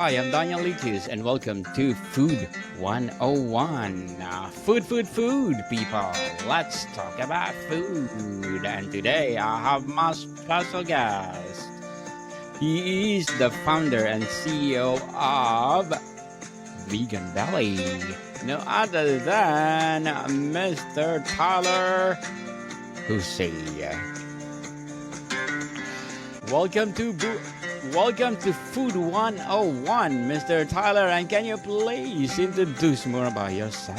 Hi, I'm Daniel Likus, and welcome to Food 101. Food, people. Let's talk about food. And today I have my special guest. He is the founder and CEO of VeganBelly. No other than Mr. Tyler Hussey. Welcome to Welcome to Food 101, Mr. Tyler, and can you please introduce more about yourself?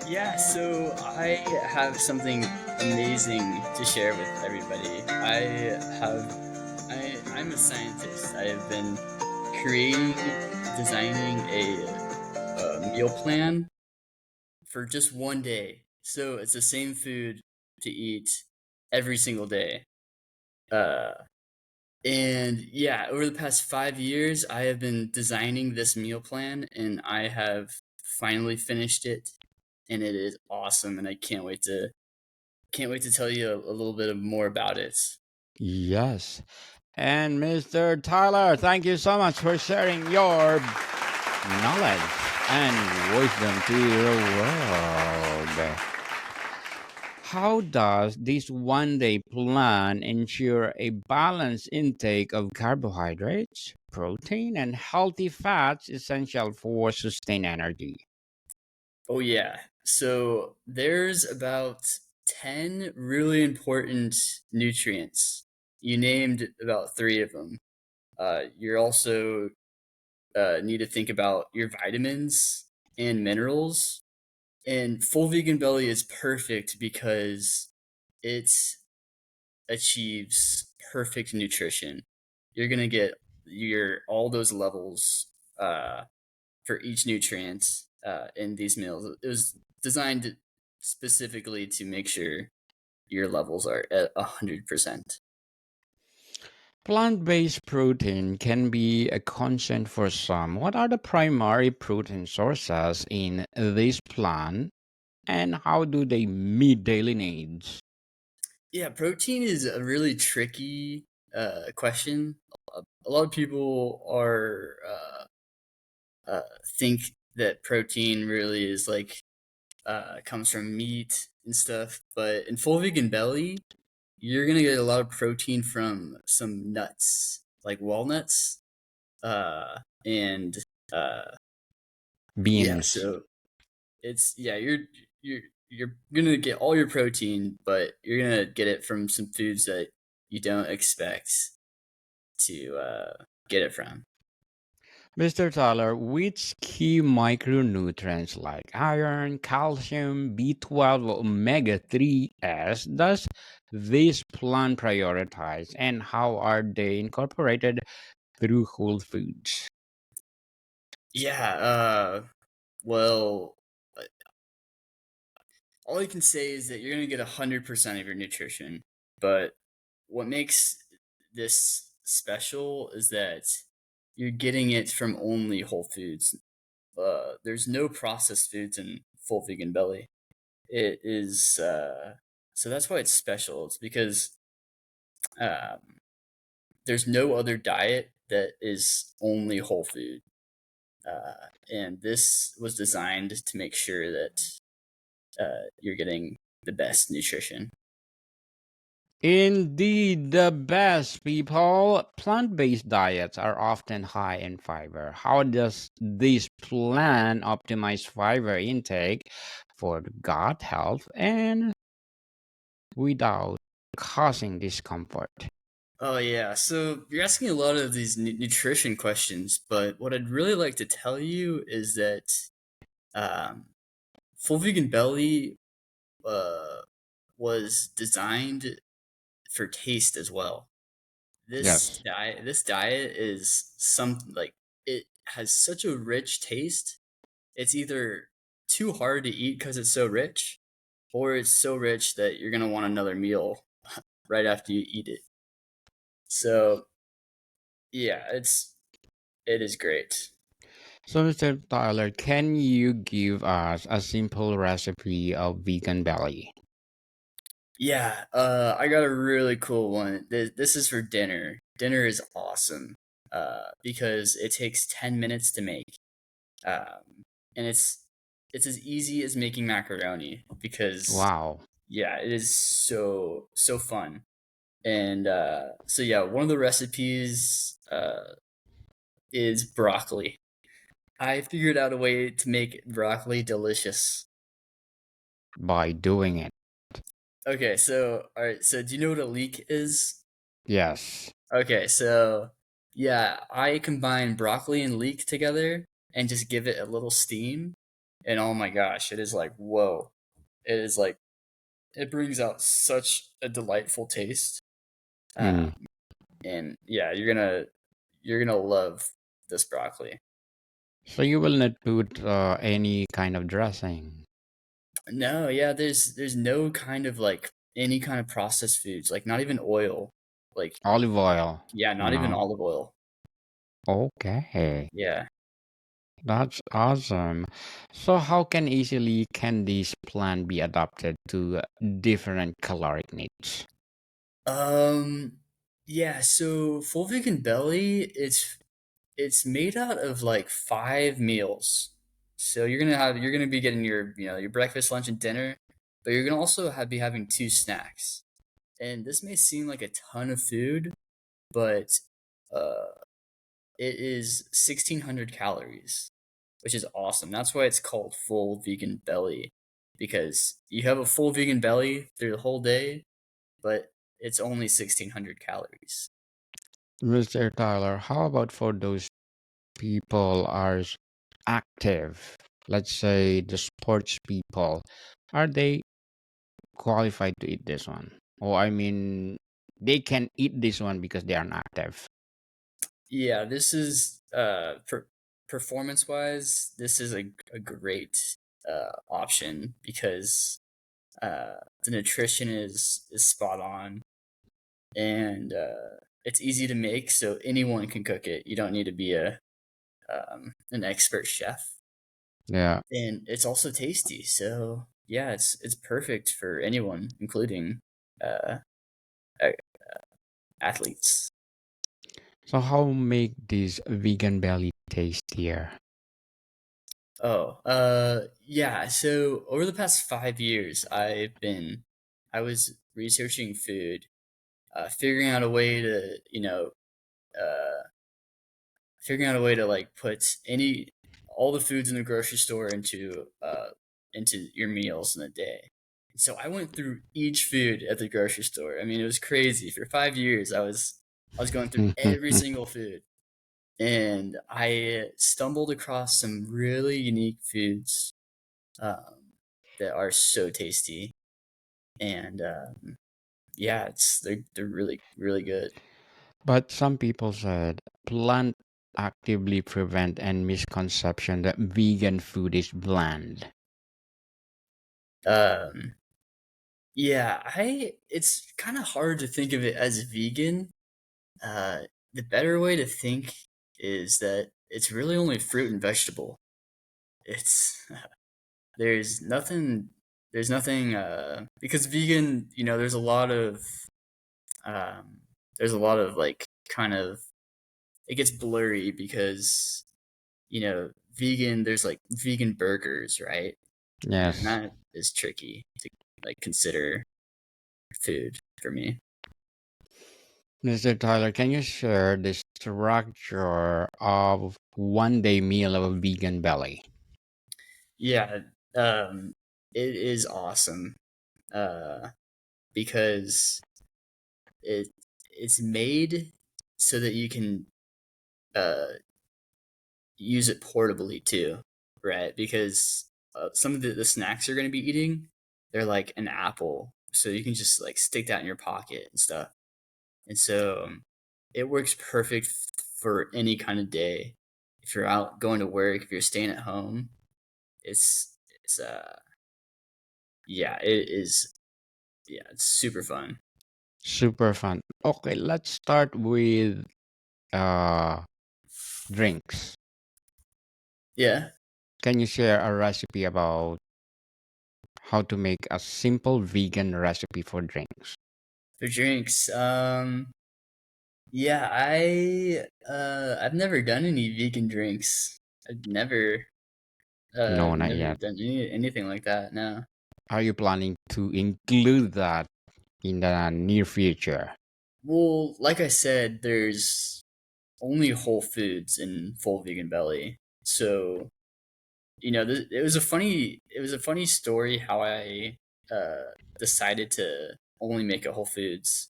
Yeah, so I have something amazing to share with everybody. I'm a scientist. I have been designing a meal plan for just one day. So it's the same food to eat every single day. Uh, and yeah, over the past 5 years, I have been designing this meal plan, and I have finally finished it, and it is awesome. And I can't wait to tell you a little bit more about it. Yes. And Mr. Tyler, thank you so much for sharing your knowledge and wisdom to the world. How does this one day plan ensure a balanced intake of carbohydrates, protein, and healthy fats essential for sustained energy? Oh yeah. So there's about 10 really important nutrients. You named about 3 of them. You're also need to think about your vitamins and minerals. And full vegan belly is perfect because it achieves perfect nutrition. You're gonna get your all those levels uh, for each nutrient in these meals. It was designed specifically to make sure your levels are at 100%. Plant based protein can be a concern for some. What are the primary protein sources in this plant and how do they meet daily needs? Yeah, protein is a really tricky question. A lot of people are think that protein really is like comes from meat and stuff, but in full vegan belly, you're gonna get a lot of protein from some nuts, like walnuts, and uh, yeah. Beans. So it's yeah, you're you're gonna get all your protein, but you're gonna get it from some foods that you don't expect to get it from. Mr. Tyler, which key micronutrients like iron, calcium, B12, omega 3s does this plant prioritize and how are they incorporated through whole foods? Yeah. Well, uh, all I can say is that you're gonna get 100% of your nutrition, but what makes this special is that you're getting it from only whole foods. There's no processed foods in full vegan belly. It is so that's why it's special. It's because um, there's no other diet that is only whole food, and this was designed to make sure that you're getting the best nutrition. Indeed, the best people. Plant based diets are often high in fiber. How does this plan optimize fiber intake for gut health and without causing discomfort? Oh yeah, so you're asking a lot of these nutrition questions, but what I'd really like to tell you is that um, full vegan belly uh, was designed for taste as well. Yes. This diet is some like it has such a rich taste. It's either too hard to eat because it's so rich, or it's so rich that you're gonna want another meal right after you eat it. So yeah, it is great. So, Mr. Tyler, can you give us a simple recipe of vegan belly? Yeah, I got a really cool one. This is for dinner. dinner is awesome because it takes 10 minutes to make, and it's as easy as making macaroni because Wow. yeah, it is so fun. And so yeah, one of the recipes is broccoli. I figured out a way to make broccoli delicious. By doing it. Okay, so all right, so do you know what a leek is? Yes. Okay, so yeah, I combine broccoli and leek together and just give it a little steam, and oh my gosh, it is like whoa. It is like it brings out such a delightful taste. Mm. Um, and yeah, you're gonna love this broccoli. So you will not put any kind of dressing. No, yeah, there's no kind of like any kind of processed foods, like not even oil. Like Olive oil. yeah, not even No. olive oil. Okay. Yeah. That's awesome. So how can easily can this plan be adapted to different caloric needs? Um yeah, so full vegan belly, it's made out of like 5 meals. So you're gonna be getting your your breakfast, lunch, and dinner, but you're gonna also be having two snacks. And this may seem like a ton of food, but uh it is 1,600 calories, which is awesome. That's why it's called full vegan belly, because you have a full vegan belly through the whole day, but it's only 1,600 calories. Mr. Tyler, how about for those people are active? Let's say the sports people. Are they qualified to eat this one? Or I mean, they can eat this one because they are active. Yeah, this is performance wise, this is a great option because the nutrition is spot on, and it's easy to make, so anyone can cook it. You don't need to be a an expert chef, Yeah. and it's also tasty. So yeah, it's perfect for anyone, including uh, a- athletes. So how make this vegan belly tastier? Oh, yeah. So over the past 5 years, I was researching food, figuring out a way to, uh, figuring out a way to like put all the foods in the grocery store into your meals in a day. And so I went through each food at the grocery store. I mean, it was crazy. For 5 years, I was going through every single food, and I stumbled across some really unique foods um, that are so tasty, and yeah, they're really good. But some people said plant actively prevent and misconception that vegan food is bland. Um, yeah, I it's kind of hard to think of it as vegan. The better way to think is that it's really only fruit and vegetable. It's there's nothing there's nothing because vegan, um there's a lot of like kind of it gets blurry because vegan, there's like vegan burgers, right? And Yes. that is tricky to like consider food for me. Mr. Tyler, can you share the structure of one day meal of a vegan belly? Yeah, it is awesome uh, because it it's made so that you can uh, use it portably too, right? Because some of the snacks you're going to be eating, they're like an apple, so you can just like stick that in your pocket and stuff. And so it works perfect for any kind of day. If you're out going to work, if you're staying at home, it's yeah, it is yeah, it's super fun. Super fun. Okay, let's start with uh drinks. Yeah, Can you share a recipe about how to make a simple vegan recipe for drinks? for drinks. Yeah, I've never done any vegan drinks. I've No, not never yet. done anything like that. No. Are you planning to include that in the near future? Well, like I said, there's only Whole Foods in full vegan belly. So, it was a funny story how I decided to only make a Whole Foods.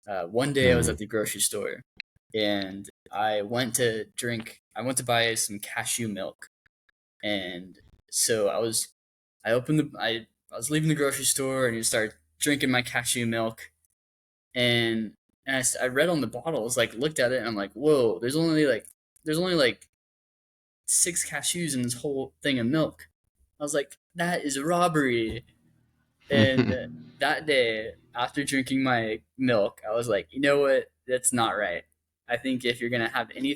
One day I was Mm. at the grocery store and I went to buy some cashew milk. And so I was leaving the grocery store and you start drinking my cashew milk. And I read on the bottle, I was like, looked at it and I'm like, whoa, there's only like 6 cashews in this whole thing of milk. I was like, that is robbery. And that day, after drinking my milk, I was like, you know what? That's not right. I think if you're gonna have any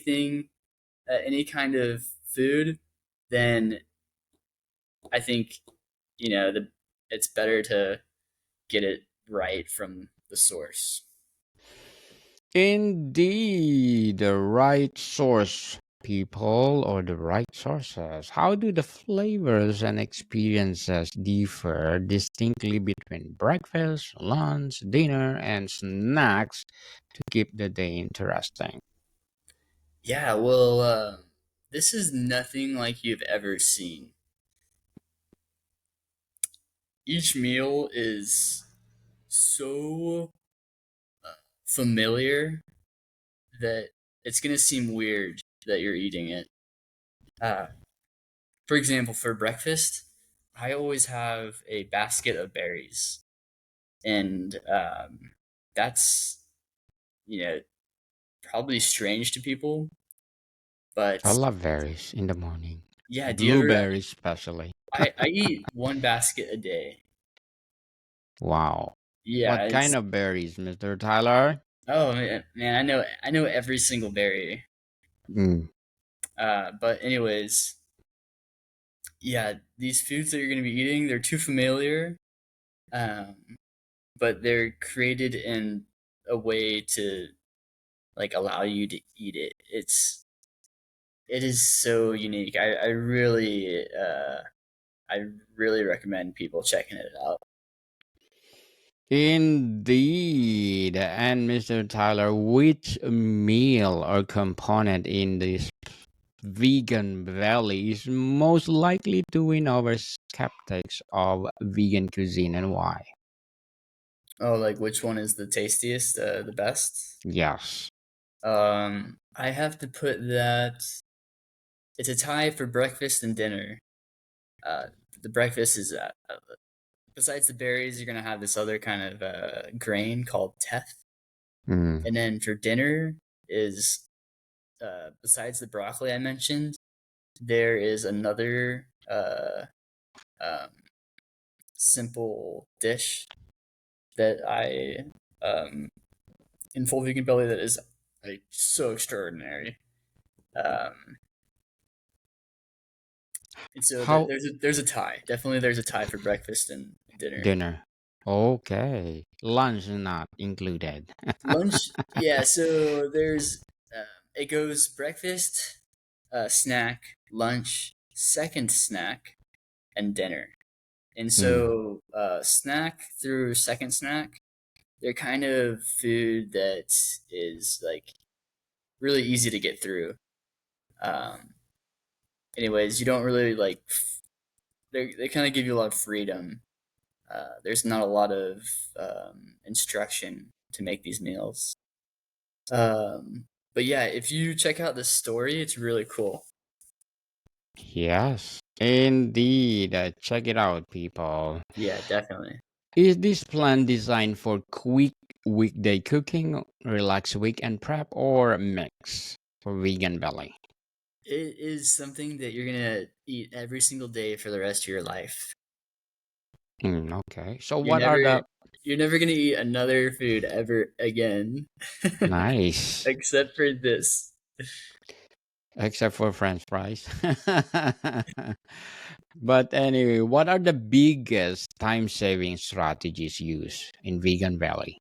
kind of food, then I think it's better to get it right from the source. Indeed, the right source, people, or the right sources. How do the flavors and experiences differ distinctly between breakfast, lunch, dinner, and snacks to keep the day interesting? Yeah, well, this is nothing like you've ever seen. Each meal is so familiar that it's gonna seem weird that you're eating it. Uh, for example, for breakfast, I always have a basket of berries, and that's you know probably strange to people, I but love berries in the morning, yeah. Do you ever? blueberries especially. I eat one basket a day. Wow. Yeah, What kind it's of berries, Mr. Tyler? oh man, I know every single berry. Mm, But anyways, yeah, these foods that you're gonna be eating, they're too familiar. Um, but they're created in a way to like allow you to eat it. It is so unique. I really recommend people checking it out. indeed. And Mr. Tyler, which meal or component in this vegan belly is most likely to win over skeptics of vegan cuisine and why? Oh, like which one is the tastiest, the best? Yes. I have to put that it's a tie for breakfast and dinner. Uh, the breakfast is besides the berries, you're gonna have this other kind of grain called teff, Mm, and then for dinner is besides the broccoli I mentioned, there is another um, simple dish that I in full vegan belly that is like so extraordinary. Um, and so how there's a tie. Definitely, there's a tie for breakfast and dinner. dinner? Okay. Lunch not included. Lunch, yeah. So it goes breakfast, snack, lunch, second snack, and dinner. And Mm, so snack through second snack, they're kind of food that is like really easy to get through. Um, anyways, you don't really like they kind of give you a lot of freedom. There's not a lot of instruction to make these meals. But yeah, if you check out this story, it's really cool. yes. Indeed. Check it out, people. Yeah, definitely. Is this plan designed for quick weekday cooking, relaxed weekend prep, or a mix for vegan belly? It is something that you're gonna eat every single day for the rest of your life. Okay. So You're what never are the you're never gonna eat another food ever again, nice except for this. except for French fries? But anyway, what are the biggest time saving strategies used in vegan belly?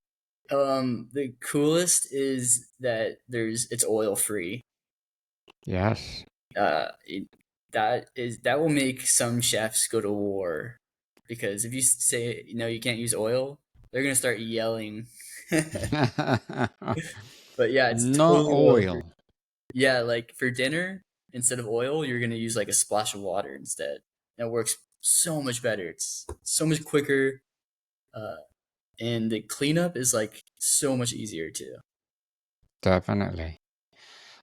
The coolest is that it's oil free. Yes. It, that will make some chefs go to war because if you say you can't use oil, they're gonna start yelling. But yeah, it's No totally oil free. oil. Yeah, like for dinner, instead of oil, you're gonna use like a splash of water instead. And it works so much better. It's so much quicker, uh, and the cleanup is like so much easier too. Definitely.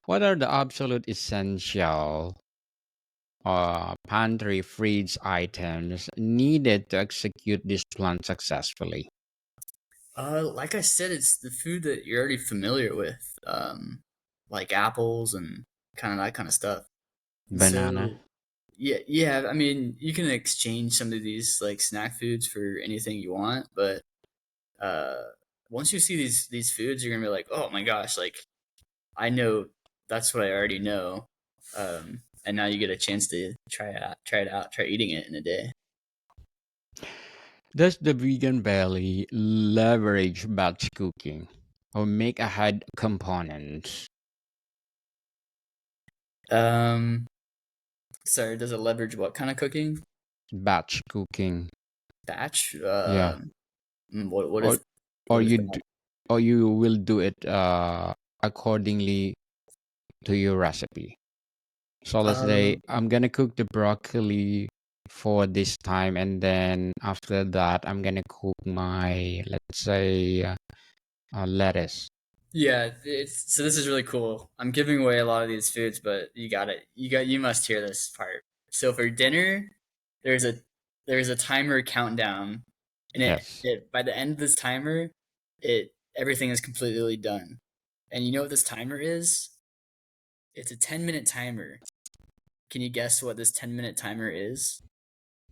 What are the absolute essential pantry fridge items needed to execute this plan successfully? Like I said, it's the food that you're already familiar with, like apples and kind of that kind of stuff. And Banana. so, yeah, yeah. I mean, you can exchange some of these like snack foods for anything you want, but uh, once you see these foods, you're gonna be like, oh my gosh, like I know that's what I already know, and now you get a chance to try eating it in a day. Does the vegan belly leverage batch cooking or make ahead components? Um, sorry, does it leverage what kind of cooking? Batch cooking. Batch? Yeah. What Or is or what is you that? do, or you will do it accordingly to your recipe. So let's say Um, I'm gonna cook the broccoli for this time, and then after that, I'm gonna cook my, let's say, lettuce. yeah, so this is really cool. I'm giving away a lot of these foods, but you must hear this part. So for dinner, there's a there's a timer countdown, and Yes. it by the end of this timer, it everything is completely done. And you know what this timer is? It's a 10-minute timer. Can you guess what this 10-minute timer is?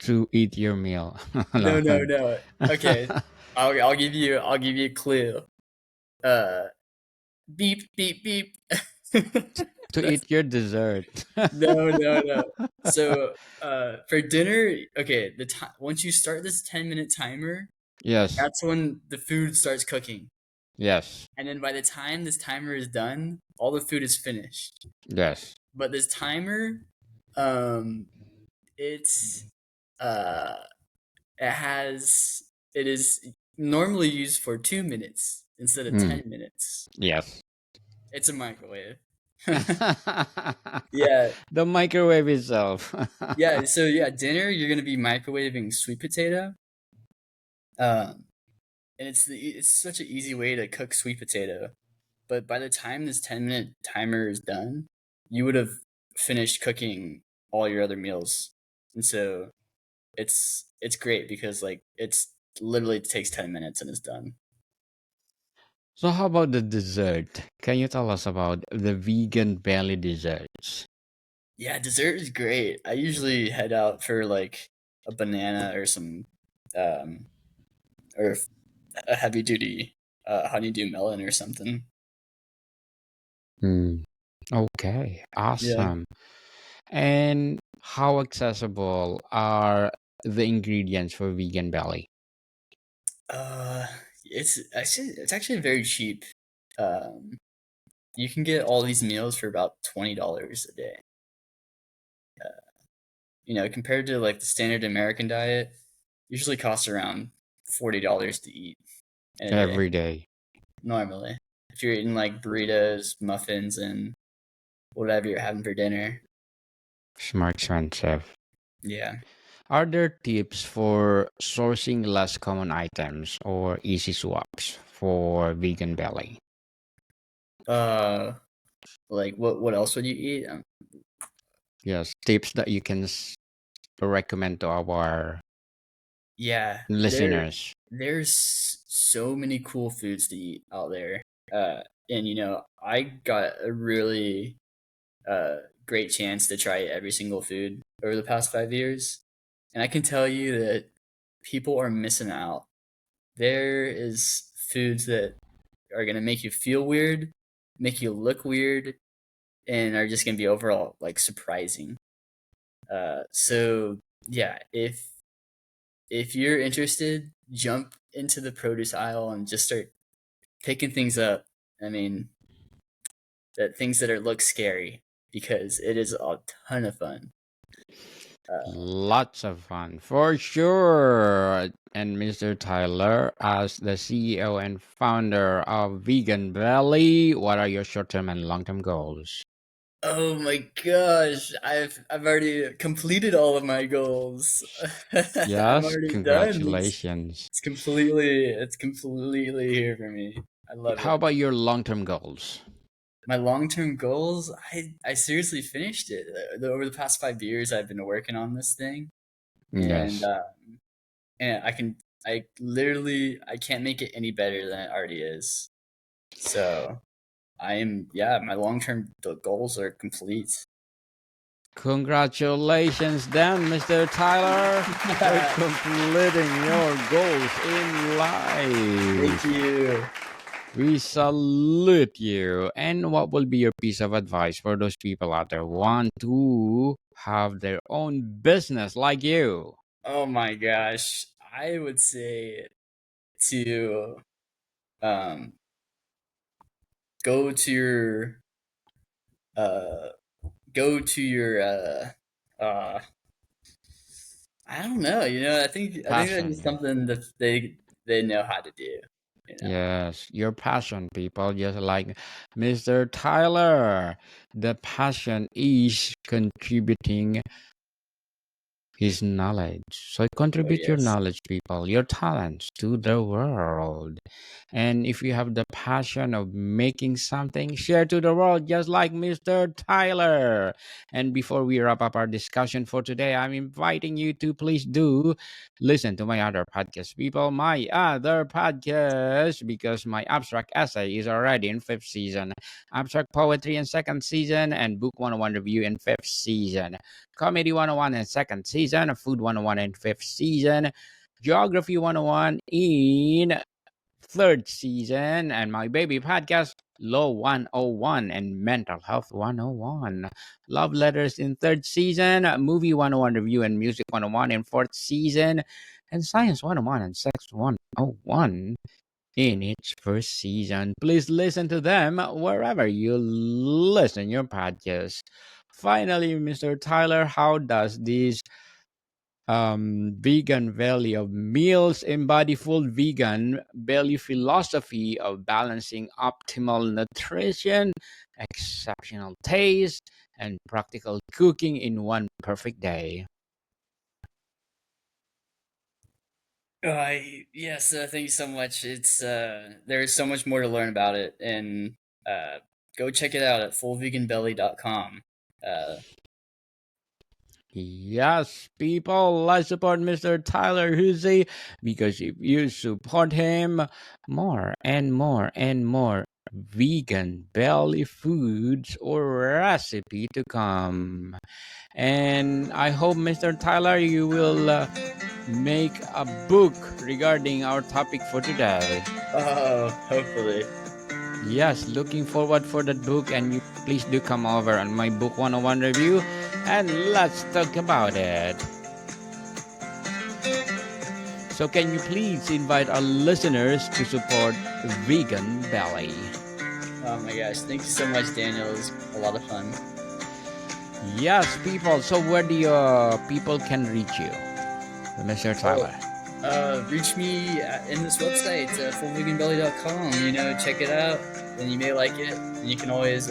To eat your meal. No, No. no, no. Okay, I'll give you a clue. Uh, beep beep beep. To That's eat your dessert. no, no, no. So, for dinner, okay, the time once you start this 10-minute timer, Yes. that's when the food starts cooking. Yes. And then by the time this timer is done, all the food is finished. Yes. But this timer, um, it's uh, it has it is normally used for 2 minutes instead of Mm. 10 minutes. Yes. It's a microwave. Yeah, The microwave itself. yeah. So yeah, dinner you're gonna be microwaving sweet potato. Um, and it's such an easy way to cook sweet potato. But by the time this 10-minute timer is done, you would have finished cooking all your other meals. And so it's great because like it's literally takes 10 minutes and it's done. So how about the dessert? Can you tell us about the vegan belly desserts? Yeah, dessert is great. I usually head out for like a banana or some um or a heavy duty honeydew melon or something. Mm. Okay, Yeah. awesome. And how accessible are the ingredients for vegan belly? Uh it's actually very cheap. Um you can get all these meals for about $20 a day. Compared to like the standard American diet, usually costs around $40 to eat in a day Every day? normally. If you're eating like burritos, muffins, and whatever you're having for dinner. Smart expensive. Yeah. Are there tips for sourcing less common items or easy swaps for vegan belly? Uh, like what else would you eat? Yes, tips that you can recommend to our Yeah, listeners. there's so many cool foods to eat out there. And I got a really great chance to try every single food over the past 5 years, and I can tell you that people are missing out. There is foods that are gonna make you feel weird, make you look weird, and are just gonna be overall like surprising. So yeah, if you're interested, jump into the produce aisle and just start picking things up. I mean, that things that look scary, because it is a ton of fun. Lots of fun for sure. And Mr. Tyler, as the CEO and founder of Vegan Belly, what are your short-term and long-term goals? Oh my gosh, I've already completed all of my goals. I'm Yes, already done. congratulations. It's completely here for me. I love How it. about your long-term goals? My long-term goals, I seriously finished it. Over the past 5 years, I've been working on this thing, and Yes. I can't make it any better than it already is. So my long-term goals are complete. Congratulations then, Mr. Tyler, for completing your goals in Thank life. you. We salute you. And what will be your piece of advice for those people out there who want to have their own business like you? Oh my gosh. I would say to um go to your uh go to your uh I don't know, I think that's just Passion. something that they know how to do, you know. Yes, your passion, people, just like Mr. Tyler. The passion is contributing his knowledge. So Oh contribute your yes. knowledge, people, your talents to the world. And if you have the passion of making something, share to the world, just like Mr. Tyler. And before we wrap up our discussion for today, I'm inviting you to please do listen to my other podcast, people. My other podcast, because my abstract essay is already in fifth season, abstract poetry in second season, and book 101 review in fifth season. Comedy 101 in second season, Food 101 in fifth season, Geography 101 in third season, and my baby podcast, Law 101 and Mental Health 101. Love Letters in third season, Movie 101 Review and Music 101 in fourth season, and Science 101 and Sex 101 in its first season. Please listen to them wherever you listen your podcast. Finally, Mr. Tyler, how does this vegan belly of meals embody full vegan belly philosophy of balancing optimal nutrition, exceptional taste, and practical cooking in one perfect day? Yes, thank you so much. There's so much more to learn about it, and go check it out at fullveganbelly.com. Uh Yes, people, let's support Mr. Tyler Hussey, because if you support him, more and more and more vegan belly foods or recipe to come. And I hope, Mr. Tyler, you will make a book regarding our topic for today. oh, hopefully. Yes, looking forward for that book, and you please do come over on my book 101 review and let's talk about it. So can you please invite our listeners to support Vegan Belly? Oh my gosh, thank you so much, Daniel. It was a lot of fun. Yes, people. So where do your people can reach you, Mr. Tyler? Reach me in this website, fullveganbelly.com. Check it out, and you may like it. And you can always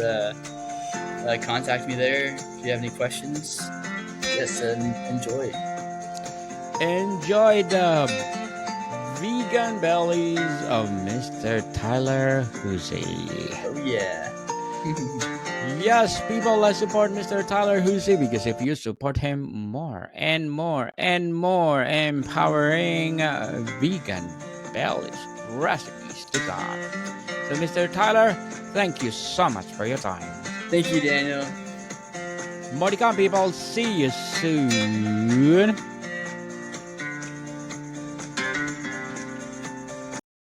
contact me there if you have any questions. Yes, and enjoy. Enjoy the vegan bellies of Mr. Tyler Hussey. Oh yeah. Yes, people, let's support Mr. Tyler Hussey, because if you support him, more and more and more empowering vegan bellies recipes to come. So, Mr. Tyler, thank you so much for your time. Thank you, Daniel. More to come, people. See you soon.